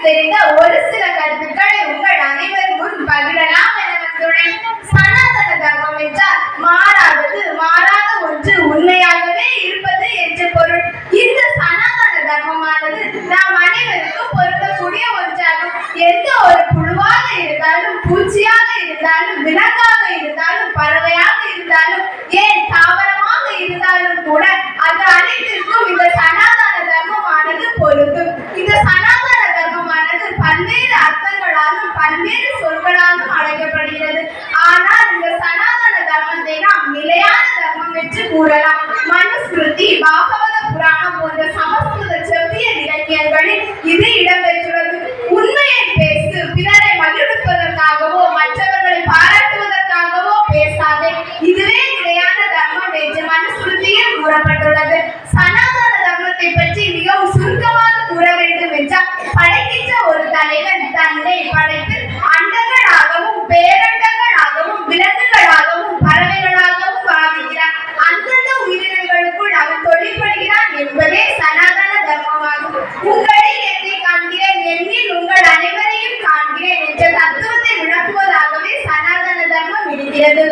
தெரிந்த ஒரு சில கருத்துக்களை உங்கள் அனைவர் முன் பகிரலாம் என வந்துள்ளேன். சனாதன தர்மம் என்றால் மாறாதது, மாறாத ஒன்று, உண்மையாகவே இருப்பது என்று பொருள். இந்த சனாதன தர்மமானது நாம் அனைவருக்கும் பொருந்தக்கூடிய ஒன்றாகும். எந்த ஒரு புழுவாக இருந்தாலும், பூச்சியாக இருந்தாலும், விலங்காக இருந்தாலும், பறவையாக இருந்தாலும், ஏன் தாவரமாக இருந்தாலும் கூட அது அனைத்திற்கும் இந்த சனாதன தர்மமானது பொருந்தும். இந்த சனாதன தர்மமானது பல்வேறு அர்த்தங்களாலும் பல்வேறு சொற்களாலும் அழைக்கப்படுகிறது. ஆனால் இந்த சனாதன தர்மத்தை நாம் நிலையான தர்மம் என்று கூறலாம். மனுஸ்மிருதி, பாகவத புராணம் போன்ற சமஸ்கிருத செவ்விய இலக்கியங்களில் இது இடம்பெற்றுள்ளது. உண்மையை பேசு, பிறரை மகிழ்விப்பதற்காகவோ மற்றவர்களை பாராட்டுவதற்காகவோ பேசாதே, இதுவே நிலையான தர்மம் என்று மனுஸ்மிருதியில் கூறப்பட்டுள்ளது. சனாதன தர்மத்தை பற்றி மிகவும் சுருக்கமாக கூற வேண்டும் என்றால், படைக்கின்ற ஒரு தலைவன் தன்னை படைத்து அண்டங்களாகவும் பேரண்டங்களாகவும் விலங்குகளாகவும் பறவைகளாகவும் பாவிக்கிறான். அந்தந்த உயிரினங்களுக்குள் அவன் தொழிற்படுகிறான் என்பதே சனாதன தர்மமாகும். உங்களை என்னை காண்கிறேன், என்னில் உங்கள் அனைவரையும் காண்கிறேன் என்ற தத்துவத்தை விளக்குவதாகவே சனாதன தர்மம் இருக்கிறது.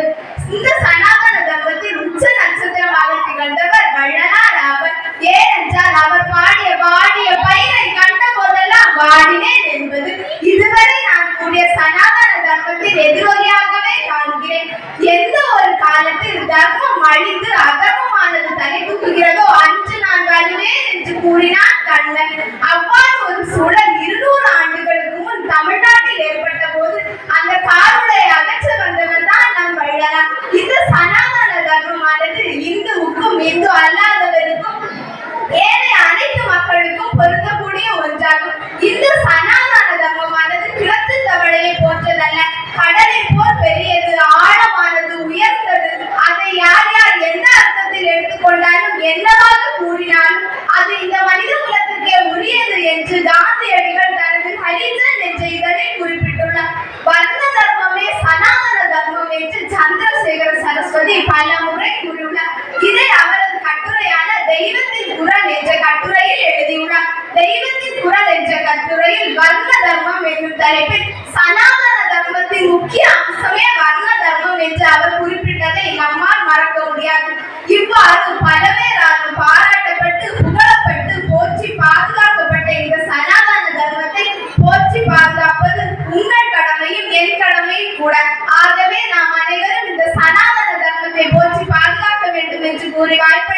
இந்த சனாதன தர்மத்தில் உச்ச நட்சத்திரமாக திகழ்ந்தவர் வள்ளலார் ஆவர். ஏனென்றால் அவர் பாடிய பயிரை கண்ட போதெல்லாம் வாடினேன் என்பது இதுவரை நான் கூடிய சனாதன தர்மத்தின் எதிரொலியாகவே காண்கிறேன். எந்த ஒரு காலத்தில் தர்மம் அழிந்து அதர்மமானது தலை தூக்குகிறதோ அன்று நான் வருவேன் என்று கூறினான் கண்ணன். அவ்வாறு ஒரு சூழல் 200 ஆண்டுகளுக்கு முன் தமிழ்நாட்டில் ஏற்பட்ட போது அந்த காருடைய அகற்ற வந்தவர் தான் நம் வள்ளலார். இந்த சனாதன தர்மமானது இந்துவுக்கும் இந்து அல்லாதவருக்கும் ஏழை அனைத்து மக்களுக்கும் பொருந்தக்கூடிய ஒன்றாகும். இந்த சனாதன தர்மமானது கிழக்கு தவளையை போன்றதல்ல, கடலை போல் பெரியது, ஆழமானது, உயர்ந்தது. அதை யார் யார் எந்த அர்த்தத்தில் எடுத்துக்கொண்டாலும் என்னவாக கூறினாலும் அது இந்த மனித குலத்திற்கே உரியது என்று காந்தியடிகள் தனது ஹரிஜன் என்ற இதழில் குறிப்பிட்டுள்ளார். வர்ண தர்மமே சனாதன தர்மம் என்று சந்திரசேகர சரஸ்வதி பல முறை கூறியுள்ளார். இதை அவரது கட்டுரையான தெய்வத்தின் குரல் என்ற கட்டுரையில் எழுதியுள்ளார். தெய்வத்தின் குரல் என்ற கட்டுரையில் வர்ண தர்மம் என்னும் தலைப்பில் சனாதன தர்மத்தின் முக்கிய அம்சமே வர்ண தர்மம் என்று அவர் குறிப்பிட்டதை நம்மால் மறக்க முடியாது. இவ்வாறு பலவேறாலும் பாராட்டப்பட்டு புகழப்பட்டு போற்றி பாதுகாக்கப்பட்ட இந்த சனாதன தர்மத்தை போற்றி பாதுகாப்பது உங்கள் கடமையும் என் கடமையும் கூட. ஆகவே நாம் அனைவரும் இந்த சனாதன தர்மத்தை போற்றி பாதுகாக்க வேண்டும் என்று கூறி வாய்ப்பு